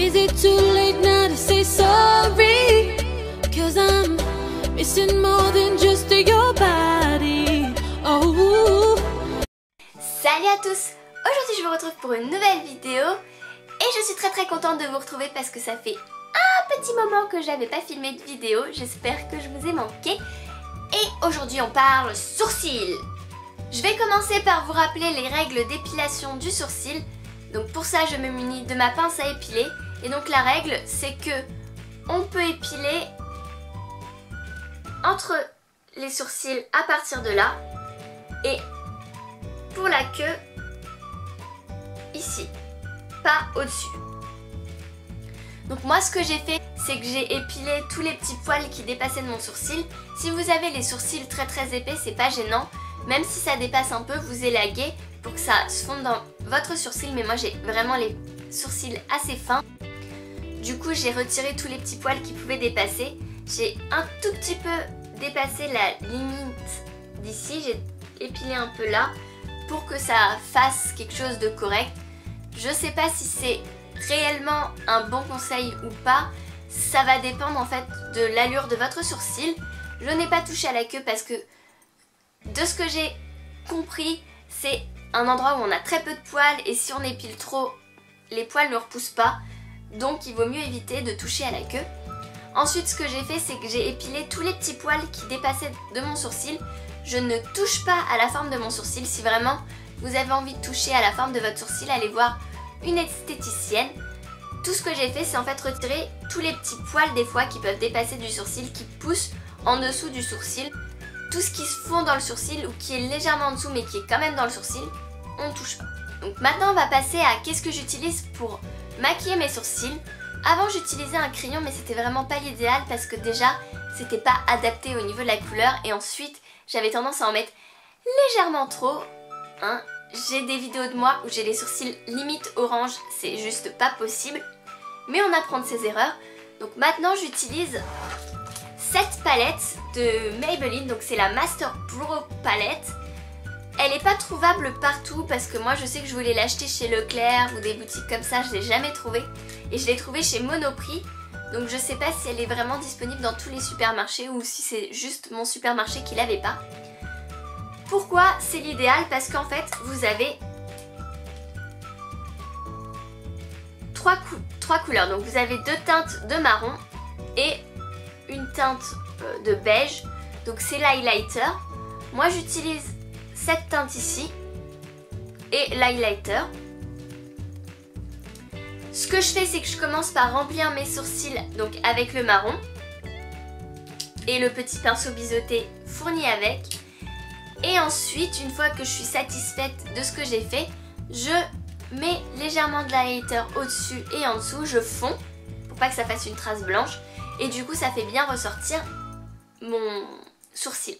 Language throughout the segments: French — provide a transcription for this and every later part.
Is it too late now to say sorry? 'Cause I'm missing more than just your body. Oh. Salut à tous! Aujourd'hui je vous retrouve pour une nouvelle vidéo et je suis très contente de vous retrouver parce que ça fait un petit moment que j'avais pas filmé de vidéo. J'espère que je vous ai manqué. Et aujourd'hui on parle sourcils. Je vais commencer par vous rappeler les règles d'épilation du sourcil. Donc pour ça je me munis de ma pince à épiler. Et donc la règle c'est que on peut épiler entre les sourcils à partir de là. Et pour la queue, ici, pas au-dessus. Donc moi ce que j'ai fait, c'est que j'ai épilé tous les petits poils qui dépassaient de mon sourcil. Si vous avez les sourcils très épais, c'est pas gênant. Même si ça dépasse un peu, vous élaguez pour que ça se fonde dans votre sourcil. Mais moi j'ai vraiment les sourcils assez fins. Du coup j'ai retiré tous les petits poils qui pouvaient dépasser. J'ai un tout petit peu dépassé la limite d'ici. J'ai épilé un peu là pour que ça fasse quelque chose de correct. Je sais pas si c'est réellement un bon conseil ou pas. Ça va dépendre en fait de l'allure de votre sourcil. Je n'ai pas touché à la queue parce que de ce que j'ai compris, c'est un endroit où on a très peu de poils et si on épile trop, les poils ne repoussent pas. Donc il vaut mieux éviter de toucher à la queue. Ensuite ce que j'ai fait, c'est que j'ai épilé tous les petits poils qui dépassaient de mon sourcil. Je ne touche pas à la forme de mon sourcil. Si vraiment vous avez envie de toucher à la forme de votre sourcil, allez voir une esthéticienne. Tout ce que j'ai fait, c'est en fait retirer tous les petits poils des fois qui peuvent dépasser du sourcil, qui poussent en dessous du sourcil. Tout ce qui se fond dans le sourcil ou qui est légèrement en dessous mais qui est quand même dans le sourcil, on ne touche pas. Donc maintenant on va passer à qu'est-ce que j'utilise pour maquiller mes sourcils. Avant j'utilisais un crayon mais c'était vraiment pas l'idéal parce que déjà c'était pas adapté au niveau de la couleur et ensuite j'avais tendance à en mettre légèrement trop. Hein. J'ai des vidéos de moi où j'ai les sourcils limite orange, c'est juste pas possible. Mais on apprend de ses erreurs. Donc maintenant j'utilise cette palette de Maybelline, donc c'est la Master Brow Palette. Elle n'est pas trouvable partout parce que moi je sais que je voulais l'acheter chez Leclerc ou des boutiques comme ça, je l'ai jamais trouvée. Et je l'ai trouvée chez Monoprix, donc je sais pas si elle est vraiment disponible dans tous les supermarchés ou si c'est juste mon supermarché qui l'avait pas. Pourquoi c'est l'idéal? Parce qu'en fait vous avez trois couleurs, donc vous avez deux teintes de marron et une teinte de beige, donc c'est l'highlighter. Moi j'utilise cette teinte ici et l'highlighter. Ce que je fais, c'est que je commence par remplir mes sourcils donc avec le marron et le petit pinceau biseauté fourni avec. Et ensuite, une fois que je suis satisfaite de ce que j'ai fait, je mets légèrement de l'highlighter au-dessus et en dessous, je fonds pour pas que ça fasse une trace blanche et du coup ça fait bien ressortir mon sourcil.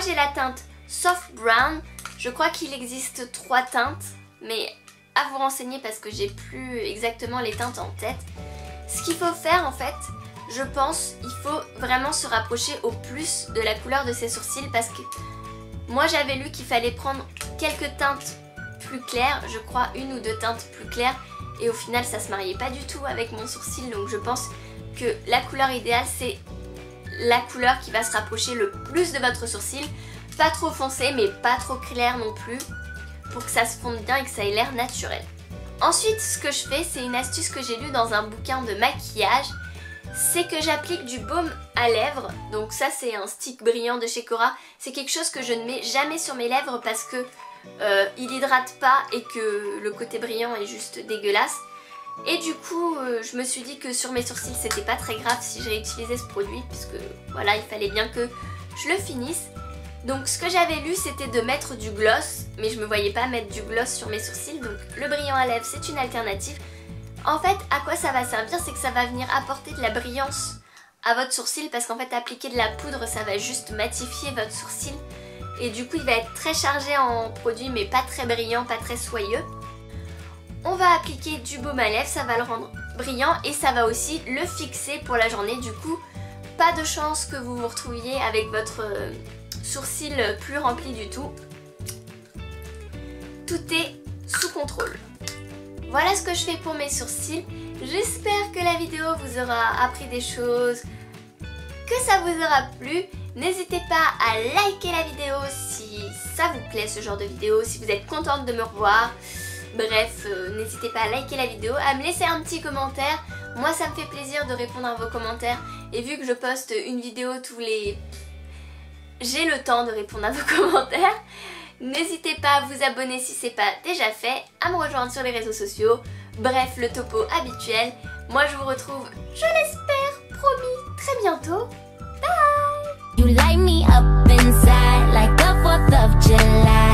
J'ai la teinte Soft Brown, je crois qu'il existe 3 teintes, mais à vous renseigner parce que j'ai plus exactement les teintes en tête. Ce qu'il faut faire en fait, je pense, il faut vraiment se rapprocher au plus de la couleur de ses sourcils parce que moi j'avais lu qu'il fallait prendre quelques teintes plus claires, je crois 1 ou 2 teintes plus claires et au final ça se mariait pas du tout avec mon sourcil, donc je pense que la couleur idéale c'est la couleur qui va se rapprocher le plus de votre sourcil. Pas trop foncé mais pas trop clair non plus pour que ça se fonde bien et que ça ait l'air naturel. Ensuite ce que je fais, c'est une astuce que j'ai lue dans un bouquin de maquillage, c'est que j'applique du baume à lèvres. Donc ça c'est un stick brillant de chez Cora. C'est quelque chose que je ne mets jamais sur mes lèvres parce que il hydrate pas et que le côté brillant est juste dégueulasse. Et du coup je me suis dit que sur mes sourcils c'était pas très grave si j'ai utilisé ce produit puisque voilà il fallait bien que je le finisse. Donc ce que j'avais lu c'était de mettre du gloss, mais je me voyais pas mettre du gloss sur mes sourcils, donc le brillant à lèvres c'est une alternative. En fait à quoi ça va servir, c'est que ça va venir apporter de la brillance à votre sourcil parce qu'en fait appliquer de la poudre ça va juste matifier votre sourcil et du coup il va être très chargé en produit mais pas très brillant, pas très soyeux. On va appliquer du baume à lèvres, ça va le rendre brillant et ça va aussi le fixer pour la journée. Du coup pas de chance que vous vous retrouviez avec votre sourcils plus remplis du tout. Tout est sous contrôle. Voilà ce que je fais pour mes sourcils. J'espère que la vidéo vous aura appris des choses, que ça vous aura plu. N'hésitez pas à liker la vidéo si ça vous plaît ce genre de vidéo, si vous êtes contente de me revoir. Bref, n'hésitez pas à liker la vidéo, à me laisser un petit commentaire. Moi ça me fait plaisir de répondre à vos commentaires. Et vu que je poste une vidéo tous les... j'ai le temps de répondre à vos commentaires. N'hésitez pas à vous abonner si c'est pas déjà fait, à me rejoindre sur les réseaux sociaux. Bref, le topo habituel. Moi je vous retrouve, je l'espère, promis, très bientôt. Bye! You light me up inside like the 4th of July.